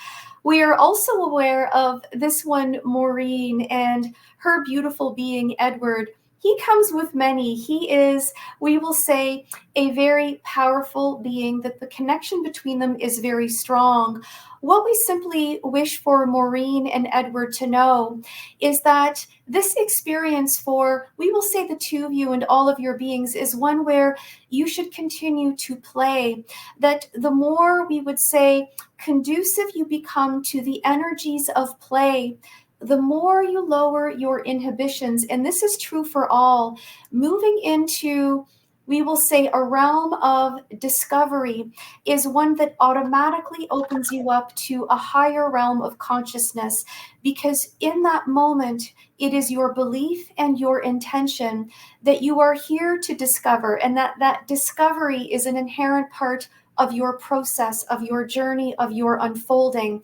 We are also aware of this one, Maureen, and her beautiful being, Edward. He comes with many. He is, we will say, a very powerful being, that the connection between them is very strong. What we simply wish for Maureen and Edward to know is that this experience for, we will say, the two of you and all of your beings is one where you should continue to play. That the more, we would say, conducive you become to the energies of play, the more you lower your inhibitions. And this is true for all. Moving into, we will say, a realm of discovery is one that automatically opens you up to a higher realm of consciousness, because in that moment, it is your belief and your intention that you are here to discover, and that discovery is an inherent part of your process, of your journey, of your unfolding.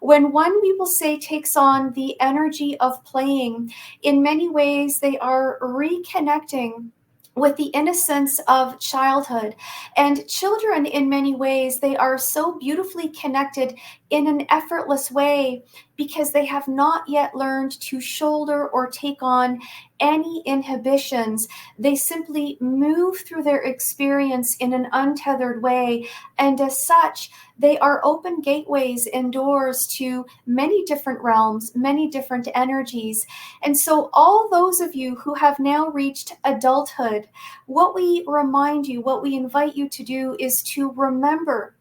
When one, we will say, takes on the energy of playing, in many ways they are reconnecting with the innocence of childhood. And children, in many ways, they are so beautifully connected in an effortless way because they have not yet learned to shoulder or take on any inhibitions. They simply move through their experience in an untethered way. And as such, they are open gateways and doors to many different realms, many different energies. And so all those of you who have now reached adulthood, what we remind you, what we invite you to do is to remember,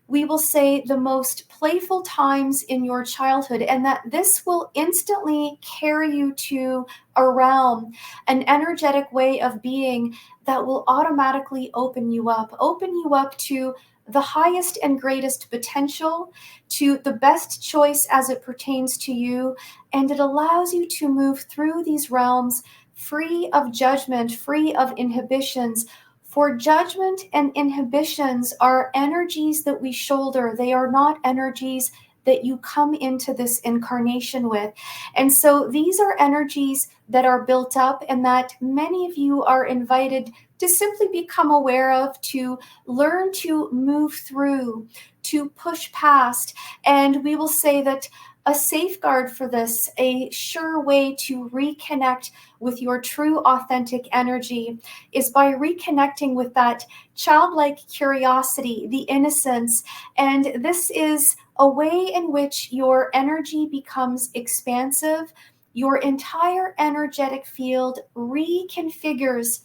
we will say, the most playful times in your childhood, and that this will instantly carry you to a realm, an energetic way of being that will automatically open you up to the highest and greatest potential, to the best choice as it pertains to you. And it allows you to move through these realms free of judgment, free of inhibitions. For judgment and inhibitions are energies that we shoulder. They are not energies that you come into this incarnation with. And so these are energies that are built up and that many of you are invited to simply become aware of, to learn to move through, to push past. And we will say that a safeguard for this, a sure way to reconnect with your true authentic energy, is by reconnecting with that childlike curiosity, the innocence. And this is a way in which your energy becomes expansive. Your entire energetic field reconfigures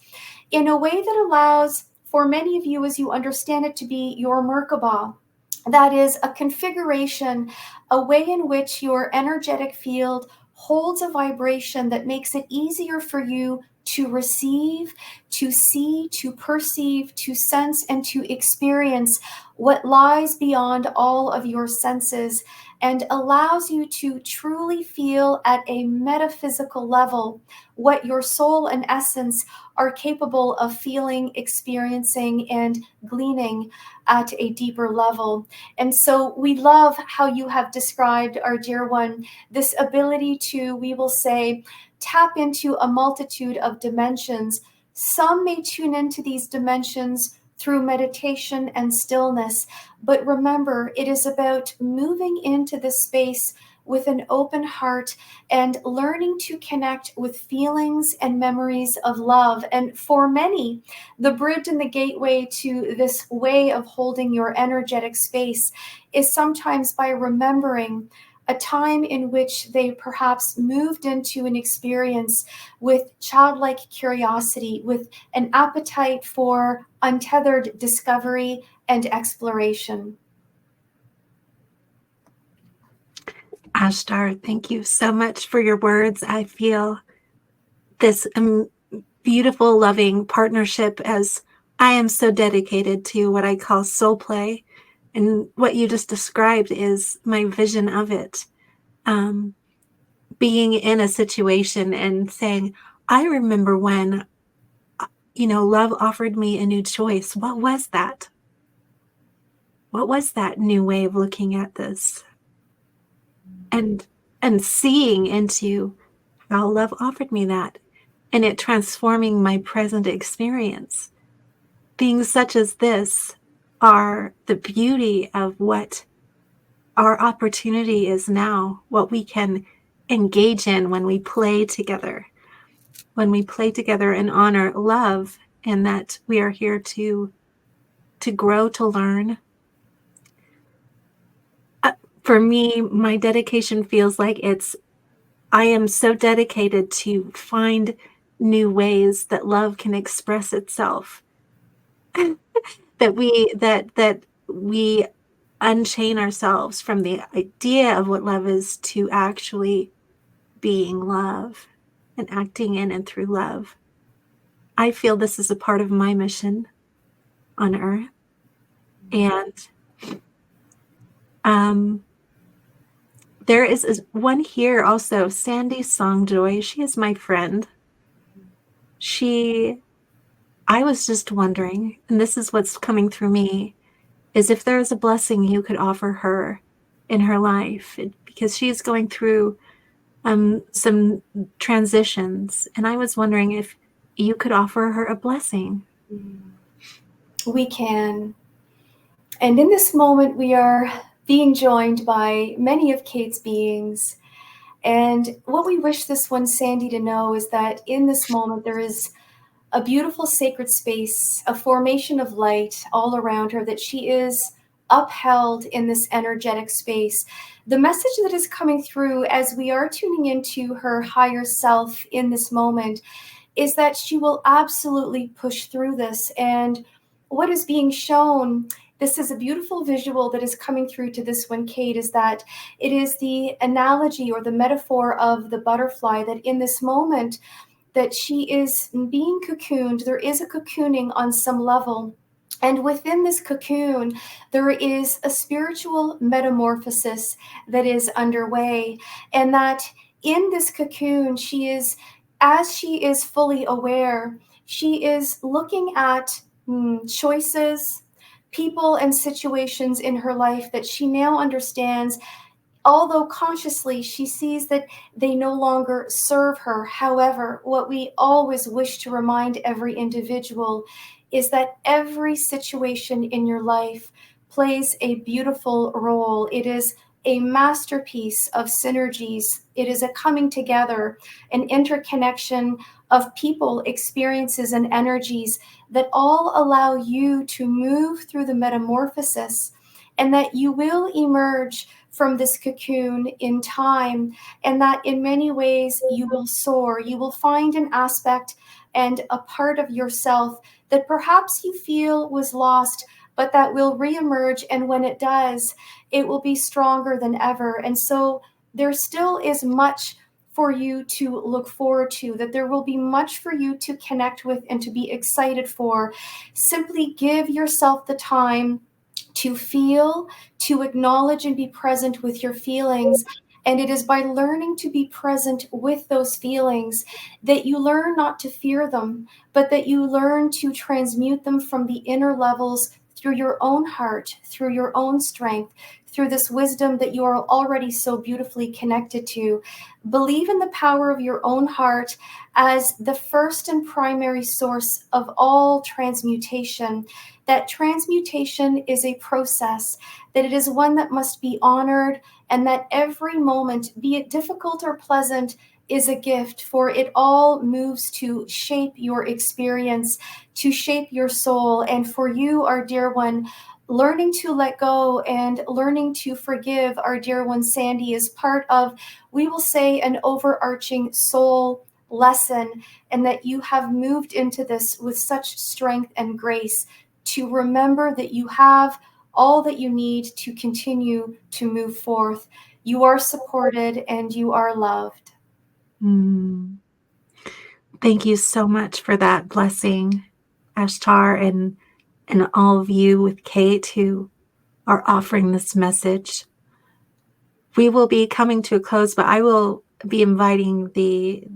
in a way that allows, for many of you, as you understand it, to be your Merkaba. That is a configuration, a way in which your energetic field holds a vibration that makes it easier for you to receive, to see, to perceive, to sense, and to experience what lies beyond all of your senses, and allows you to truly feel at a metaphysical level what your soul and essence are capable of feeling, experiencing, and gleaning at a deeper level. And so we love how you have described, our dear one, this ability to, we will say, tap into a multitude of dimensions. Some may tune into these dimensions through meditation and stillness, but remember, it is about moving into the space with an open heart and learning to connect with feelings and memories of love. And for many, the bridge and the gateway to this way of holding your energetic space is sometimes by remembering a time in which they perhaps moved into an experience with childlike curiosity, with an appetite for untethered discovery and exploration. Ashtar, thank you so much for your words. I feel this beautiful, loving partnership, as I am so dedicated to what I call soul play. And what you just described is my vision of it. Being in a situation and saying, I remember when, love offered me a new choice. What was that? What was that new way of looking at this? And seeing into how love offered me that, and it transforming my present experience. Things such as this are the beauty of what our opportunity is now, what we can engage in when we play together. When we play together and honor love, and that we are here to grow, to learn. For me, my dedication feels like I am so dedicated to find new ways that love can express itself. that we unchain ourselves from the idea of what love is to actually being love and acting in and through love. I feel this is a part of my mission on Earth. And there is one here also, Sandy Songjoy. She is my friend. I was just wondering, and this is what's coming through me, is if there is a blessing you could offer her in her life, because she's going through some transitions. And I was wondering if you could offer her a blessing. We can. And in this moment, we are being joined by many of Kate's beings. And what we wish this one, Sandy, to know is that in this moment, there is a beautiful sacred space, a formation of light all around her, that she is upheld in this energetic space. The message that is coming through as we are tuning into her higher self in this moment is that she will absolutely push through this. And what is being shown, this is a beautiful visual that is coming through to this one, Kate, is that it is the analogy or the metaphor of the butterfly, that in this moment that she is being cocooned. There is a cocooning on some level. And within this cocoon, there is a spiritual metamorphosis that is underway. And that in this cocoon, as she is fully aware, she is looking at choices, people and situations in her life that she now understands. Although consciously she sees that they no longer serve her. However, what we always wish to remind every individual is that every situation in your life plays a beautiful role. It is a masterpiece of synergies. It is a coming together, an interconnection of people, experiences, and energies that all allow you to move through the metamorphosis, and that you will emerge from this cocoon in time, and that in many ways you will soar. You will find an aspect and a part of yourself that perhaps you feel was lost, but that will reemerge. And when it does, it will be stronger than ever. And so there still is much for you to look forward to, that there will be much for you to connect with and to be excited for. Simply give yourself the time to feel, to acknowledge and be present with your feelings. And it is by learning to be present with those feelings that you learn not to fear them, but that you learn to transmute them from the inner levels through your own heart, through your own strength, through this wisdom that you are already so beautifully connected to. Believe in the power of your own heart as the first and primary source of all transmutation. That transmutation is a process, that it is one that must be honored, and that every moment, be it difficult or pleasant, is a gift, for it all moves to shape your experience, to shape your soul. And for you, our dear one, learning to let go and learning to forgive, our dear one Sandy, is part of, we will say, an overarching soul lesson, and that you have moved into this with such strength and grace to remember that you have all that you need to continue to move forth. You are supported and you are loved. Thank you so much for that blessing, Ashtar, and all of you with Kate who are offering this message. We will be coming to a close, but I will be inviting the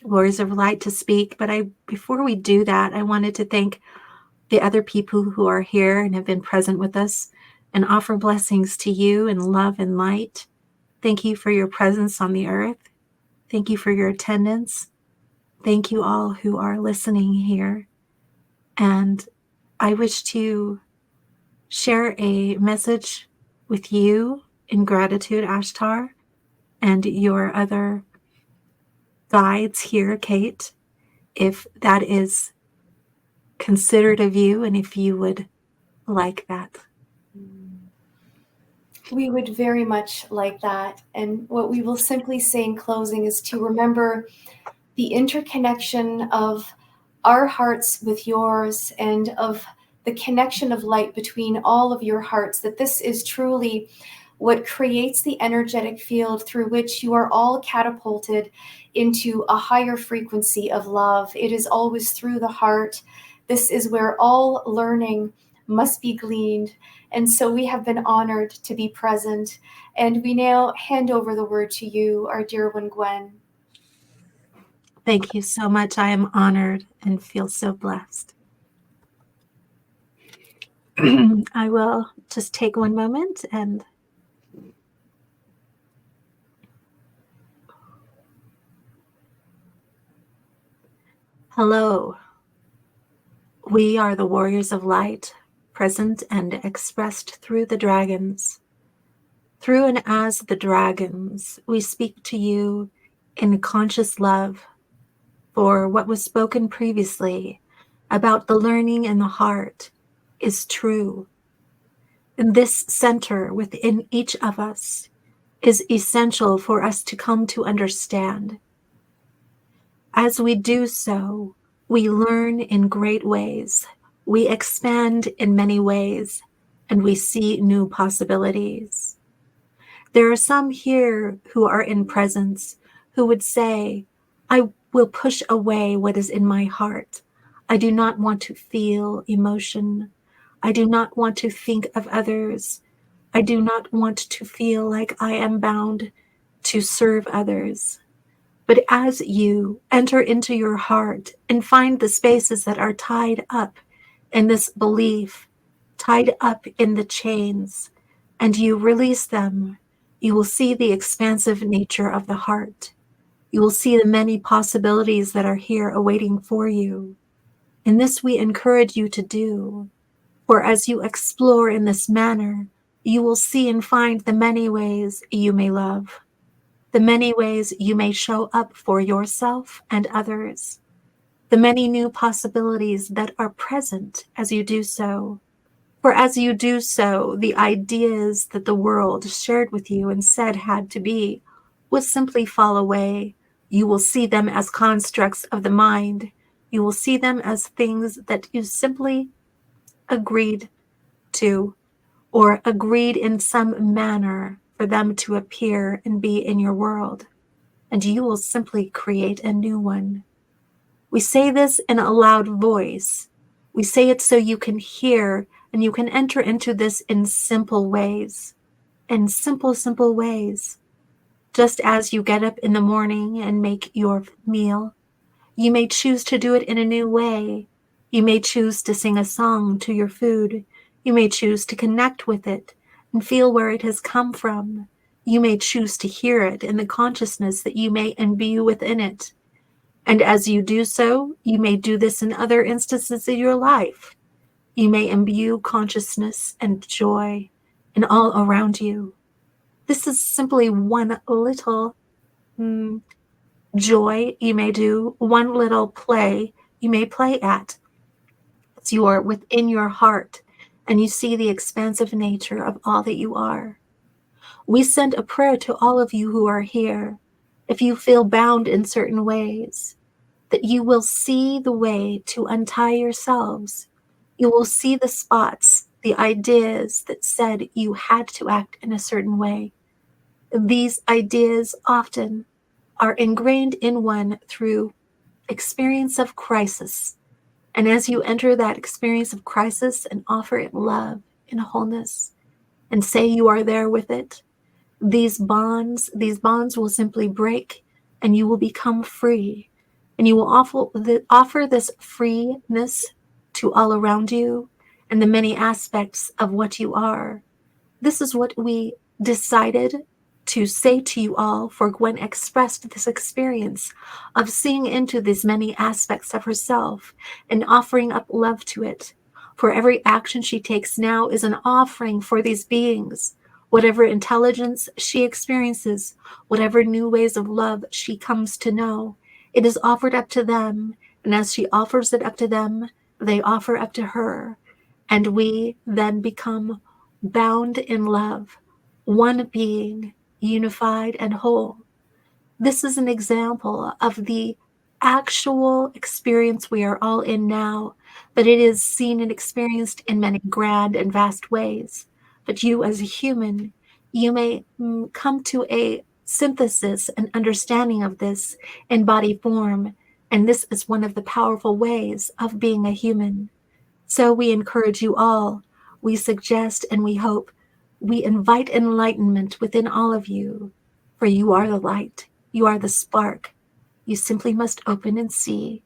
Warriors of Light to speak. But before we do that, I wanted to thank the other people who are here and have been present with us and offer blessings to you in love and light. Thank you for your presence on the earth. Thank you for your attendance. Thank you all who are listening here. And I wish to share a message with you in gratitude, Ashtar, and your other guides here, Kate, if that is considered of you and if you would like that. We would very much like that. And what we will simply say in closing is to remember the interconnection of our hearts with yours and of the connection of light between all of your hearts, that this is truly what creates the energetic field through which you are all catapulted into a higher frequency of love. It is always through the heart. This is where all learning must be gleaned. And so we have been honored to be present. And we now hand over the word to you, our dear one, Gwen. Thank you so much. I am honored and feel so blessed. I will just take one moment and hello. We are the Warriors of Light, present and expressed through the dragons. Through and as the dragons, we speak to you in conscious love for what was spoken previously about the learning in the heart is true. And this center within each of us is essential for us to come to understand. As we do so, we learn in great ways, we expand in many ways, and we see new possibilities. There are some here who are in presence who would say, I will push away what is in my heart. I do not want to feel emotion. I do not want to think of others. I do not want to feel like I am bound to serve others. But as you enter into your heart and find the spaces that are tied up in this belief, tied up in the chains, and you release them, you will see the expansive nature of the heart. You will see the many possibilities that are here awaiting for you. And this we encourage you to do. For as you explore in this manner, you will see and find the many ways you may love, the many ways you may show up for yourself and others, the many new possibilities that are present as you do so. For as you do so, the ideas that the world shared with you and said had to be will simply fall away. You will see them as constructs of the mind. You will see them as things that you simply agreed to, or agreed in some manner for them to appear and be in your world. And you will simply create a new one. We say this in a loud voice. We say it so you can hear and you can enter into this in simple ways, in simple ways. Just as you get up in the morning and make your meal, you may choose to do it in a new way. You may choose to sing a song to your food. You may choose to connect with it and feel where it has come from. You may choose to hear it in the consciousness that you may imbue within it. And as you do so, you may do this in other instances of your life. You may imbue consciousness and joy in all around you. This is simply one little joy you may do, one little play you may play at. As you are within your heart and you see the expansive nature of all that you are. We send a prayer to all of you who are here. If you feel bound in certain ways, that you will see the way to untie yourselves. You will see the spots, the ideas that said you had to act in a certain way. These ideas often are ingrained in one through experience of crisis. And as you enter that experience of crisis and offer it love and wholeness and say you are there with it, these bonds will simply break and you will become free. And you will offer this freeness to all around you and the many aspects of what you are. This is what we decided to say to you all, for Gwen expressed this experience of seeing into these many aspects of herself and offering up love to it. For every action she takes now is an offering for these beings. Whatever intelligence she experiences, whatever new ways of love she comes to know, it is offered up to them. And as she offers it up to them, they offer up to her. And we then become bound in love, one being, unified and whole. This is an example of the actual experience we are all in now, but it is seen and experienced in many grand and vast ways. But you as a human, you may come to a synthesis and understanding of this in body form, and this is one of the powerful ways of being a human. So we encourage you all, we suggest and we hope, we invite enlightenment within all of you, for you are the light, you are the spark. You simply must open and see,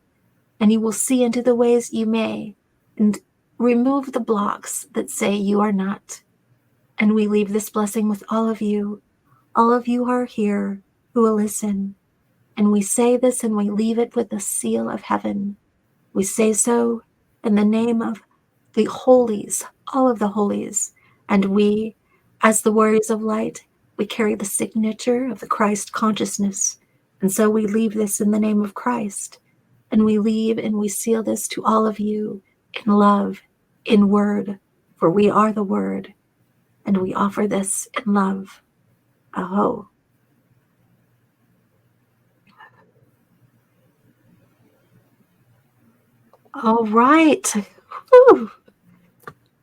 and you will see into the ways you may, and remove the blocks that say you are not. And we leave this blessing with all of you. All of you are here who will listen. And we say this and we leave it with the seal of heaven. We say so in the name of the holies, all of the holies. And we, as the warriors of light, we carry the signature of the Christ consciousness. And so we leave this in the name of Christ. And we leave and we seal this to all of you in love, in word, for we are the word. And we offer this in love. Aho. All right. Whew.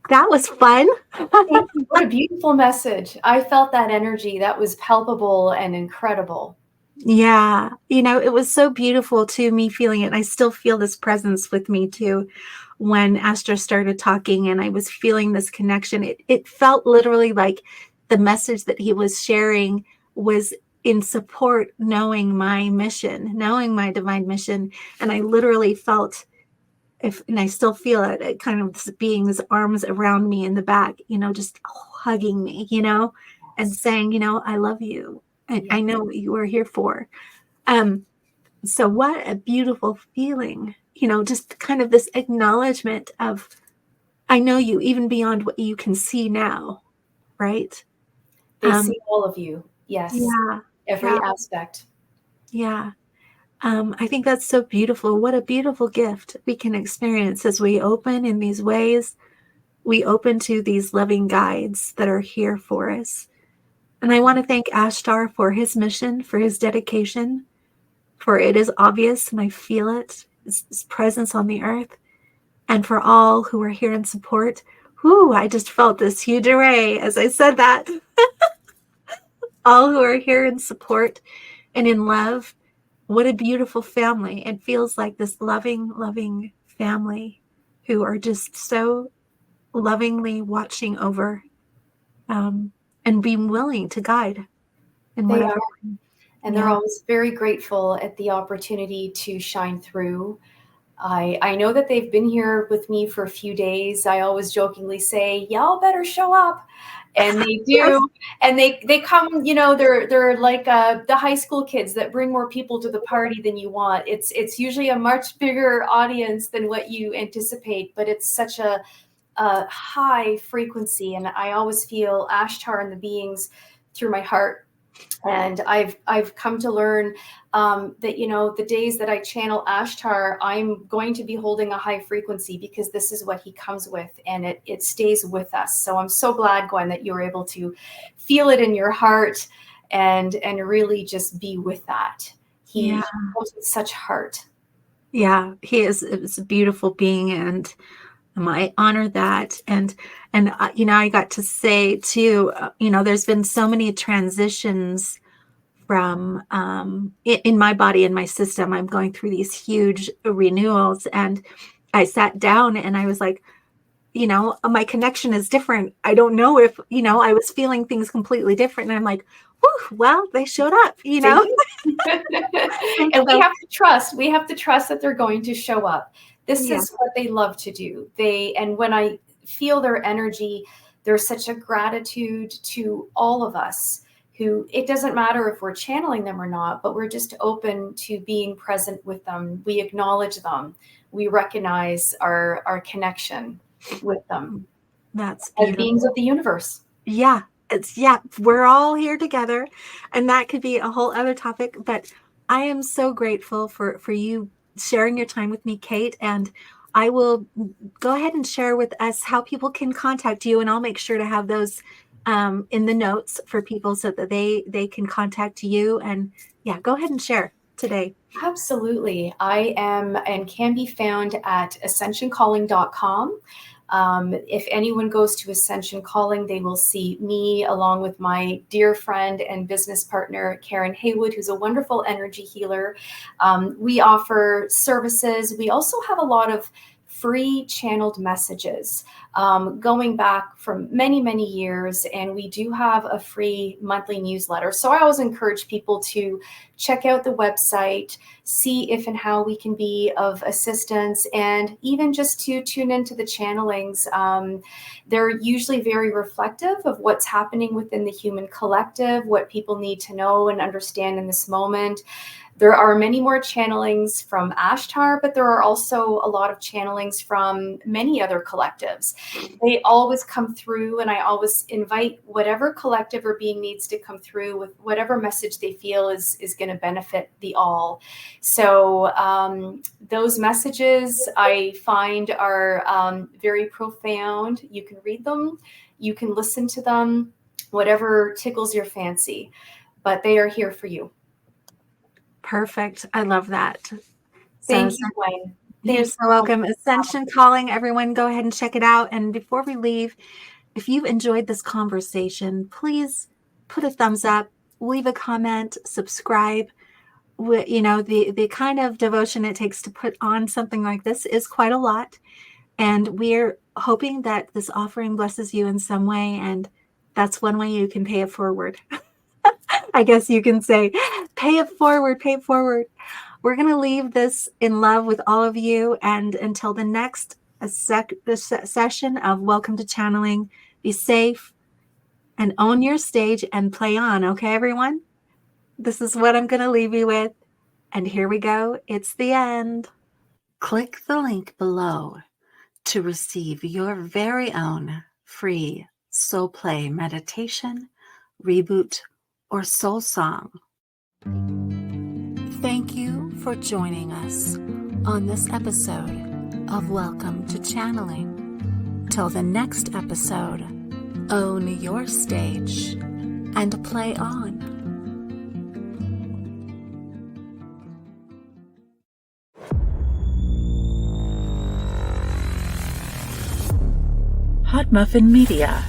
That was fun. What a beautiful message. I felt that energy. That was palpable and incredible. Yeah. It was so beautiful to me feeling it. And I still feel this presence with me too. When Ashtar started talking and I was feeling this connection, it felt literally like the message that he was sharing was in support, knowing my mission, knowing my divine mission. And I literally felt, and I still feel it kind of being his arms around me in the back, just hugging me, and saying, I love you. And I know what you are here for. So what a beautiful feeling, just kind of this acknowledgement of, I know you even beyond what you can see now, right? They see all of you. Yes. Yeah. Every aspect. Yeah. I think that's so beautiful. What a beautiful gift we can experience as we open in these ways. We open to these loving guides that are here for us. And I want to thank Ashtar for his mission, for his dedication, for it is obvious and I feel it, his presence on the earth, and for all who are here in support. Whoo, I just felt this huge array as I said that. All who are here in support and in love. What a beautiful family. It feels like this loving, loving family who are just so lovingly watching over and being willing to guide. In They whatever. are. And they're always very grateful at the opportunity to shine through. I know that they've been here with me for a few days. I always jokingly say, y'all better show up. And they do, and they come, they're like the high school kids that bring more people to the party than you want. It's usually a much bigger audience than what you anticipate, but it's such a high frequency, and I always feel Ashtar and the beings through my heart. And I've come to learn that, the days that I channel Ashtar, I'm going to be holding a high frequency because this is what he comes with, and it stays with us. So I'm so glad, Gwen, that you were able to feel it in your heart and really just be with that. He comes with such heart. Yeah, he is a beautiful being, and I honor that. And I got to say too, there's been so many transitions from in my body and my system. I'm going through these huge renewals, and I sat down and I was like, my connection is different. I don't know if, I was feeling things completely different. And I'm like, whew, well, they showed up, And so, we have to trust. We have to trust that they're going to show up. This is what they love to do. And when I feel their energy, there's such a gratitude to all of us who, it doesn't matter if we're channeling them or not, but we're just open to being present with them. We acknowledge them. We recognize our connection with them. That's beautiful. As beings of the universe. Yeah. We're all here together, and that could be a whole other topic, but I am so grateful for you sharing your time with me, Kate, and I will go ahead and share with us how people can contact you, and I'll make sure to have those in the notes for people so that they can contact you. And go ahead and share today. Absolutely. I am and can be found at ascensioncalling.com. If anyone goes to Ascension Calling, they will see me along with my dear friend and business partner, Karen Haywood, who's a wonderful energy healer. We offer services. We also have a lot of free channeled messages going back from many, many years. And we do have a free monthly newsletter. So I always encourage people to check out the website, see if and how we can be of assistance, and even just to tune into the channelings. They're usually very reflective of what's happening within the human collective, what people need to know and understand in this moment. There are many more channelings from Ashtar, but there are also a lot of channelings from many other collectives. They always come through, and I always invite whatever collective or being needs to come through with whatever message they feel is going to benefit the all. So those messages I find are very profound. You can read them, you can listen to them, whatever tickles your fancy, but they are here for you. Perfect. I love that. Thank you, Gwen. You're so welcome. Ascension Calling, everyone, go ahead and check it out. And before we leave, if you've enjoyed this conversation, please put a thumbs up, leave a comment, subscribe. The kind of devotion it takes to put on something like this is quite a lot. And we're hoping that this offering blesses you in some way. And that's one way you can pay it forward. I guess you can say, pay it forward, pay it forward. We're going to leave this in love with all of you. And until the next session of Welcome to Channeling, be safe and own your stage and play on. Okay, everyone? This is what I'm going to leave you with. And here we go. It's the end. Click the link below to receive your very own free soul play meditation, reboot, or soul song. Thank you for joining us on this episode of Welcome to Channeling. Till the next episode, own your stage and play on. Hot Muffin Media.